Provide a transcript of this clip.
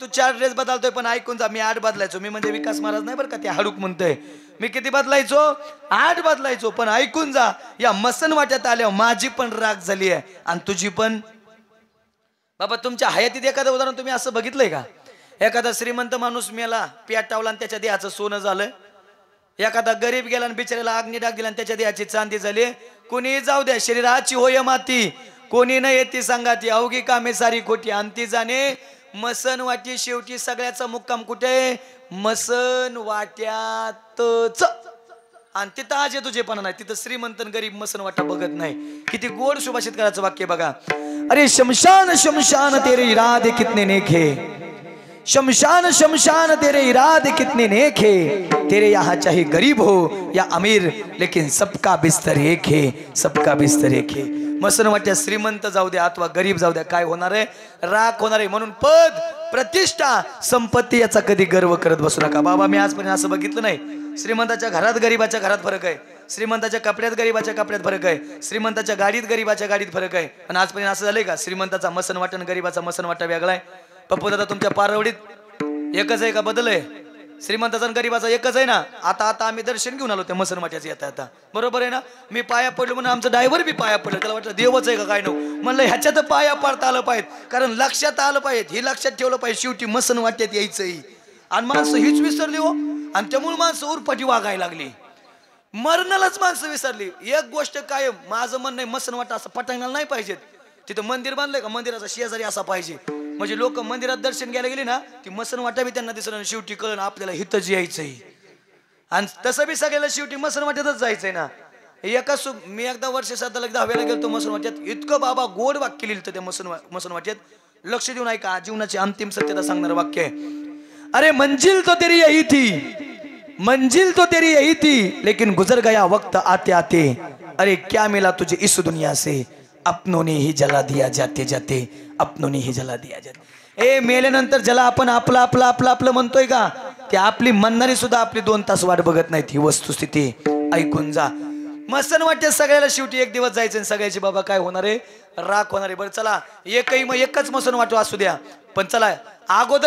तू 4 dress बदलतोय पण ऐकून जा, मी 8 बदलायचो. मी म्हणजे विकास महाराज नाही बरं का, ते हाडूक म्हणतोय. मी किती बदलायचो? 8 बदलायचो. पण ऐकून जा, या मसन वाट्यात आल्यावर माझी पण राग झाली आहे आणि तुझी पण. बाबा तुमच्या हयातीत एखादं उदाहरण तुम्ही असं बघितलंय का? एखादा श्रीमंत माणूस मेला, पेटावला आणि त्याच्या देहाचं सोनं झालं. एखादा गरीब गेला आणि बिचाऱ्याला अग्नी डाग दिला आणि त्याच्या देहाची चांदी झाली. कोणी जाऊ द्या, शरीराची होय माती, कोणी न येते सांगाती, अवघी कामे सारी खोटी, अंती जाणे मसन वाटी. शेवटी सगळ्याचा मुक्काम कुठे? मसन वाट्यातच. आणि तिथं आज तुझेपणा नाही, तिथं श्रीमंत गरीब मसन वाटा बघत नाही. किती गोड सुभाषित करायचं वाक्य बघा. अरे शमशान शमशान तेरे इरादे कितने नेके, शमशान शमशान तेरे इरादे कितने नेक है, तेरे यहाँ चाहे गरीब हो या अमीर लेकिन सबका बिस्तर एक है, सबका बिस्तर एक है. मसन वाट्या श्रीमंत जाऊ द्या अथवा गरीब जाऊ द्या, काय होणार आहे? राख होणार आहे. म्हणून पद प्रतिष्ठा संपत्ती याचा कधी गर्व करत बसू नका. बाबा मी आजपर्यंत असं बघितलं नाही, श्रीमंताच्या घरात गरीबाच्या घरात फरक आहे, श्रीमंताच्या कपड्यात गरीबाच्या कपड्यात फरक आहे, श्रीमंताच्या गाडीत गरीबाच्या गाडीत फरक आहे. आणि आजपर्यंत असं झालंय का श्रीमंताचा मसन वाटा आणि गरीबाचा मसन वाटा वेगळा आहे? पप्पू दादा तुमच्या पारवडीत एकच आहे का? बदल आहे? श्रीमंताचा आणि गरीबाचा एकच आहे ना? आता आम्ही दर्शन घेऊन आलो त्या मसन वाट्याचं येता येता, बरोबर आहे ना? मी पाया पडलो म्हणून आमचं ड्रायव्हर बी पाया पडलं, त्याला वाटलं देवच आहे का काय. नो म्हणलं ह्याच्यात पाया पडता आलं पाहिजे, कारण लक्षात आलं पाहिजे, हे लक्षात ठेवलं पाहिजे. शेवटी मसन वाट्यात यायचंही आणि माणसं हीच विसरली हो. आणि त्यामुळे माणसं उरपाटी वागायला लागली, मरणालाच माणसं विसरली. एक गोष्ट काय माझं म्हणणं आहे, मसन वाटा असं पटांगणाला नाही पाहिजेत. तिथं मंदिर बांधलंय का, मंदिराचा शेजारी असा पाहिजे, म्हणजे लोक मंदिरात दर्शन घ्यायला गेली ना, ती मसन वाटा बी त्यांना दिसणार. शेवटी कळलं आपल्याला हितच यायचंय. आणि तसं बी सगळ्याला शेवटी मसन वाट्यातच जायचंय ना. मी एकदा वर्ष 10वेला गेलो मसन वाट्यात, इतकं बाबा गोड वाक्य लिहिलं त्या मसन वाट्यात. लक्ष देऊन ऐका, जीवनाची अंतिम सत्यता सांगणार वाक्य आहे. अरे मंजिल तो तेरी यही थी, मंजिल तो तेरी यही थी, लेकिन गुजर गया वक्त आते आते. अरे क्या मिला तुझे इस दुनिया से, अपनों ने ही जला दिया जाते जाते, अपनों ने ही जला दिया जाते. ए मेल्यानंतर ज्याला आपण आपलं आपलं आपलं आपलं म्हणतोय का, ते आपली म्हणणारी सुद्धा आपली 2 तास वाट बघत नाहीत. ही वस्तुस्थिती ऐकून जा. मसन वाटते सगळ्याला शेवटी एक दिवस जायचं आणि सगळ्याची बाबा काय होणार आहे? राख होणार आहे. बरं चला, एकच मसन वाटू असू द्या, पण चला अगोदर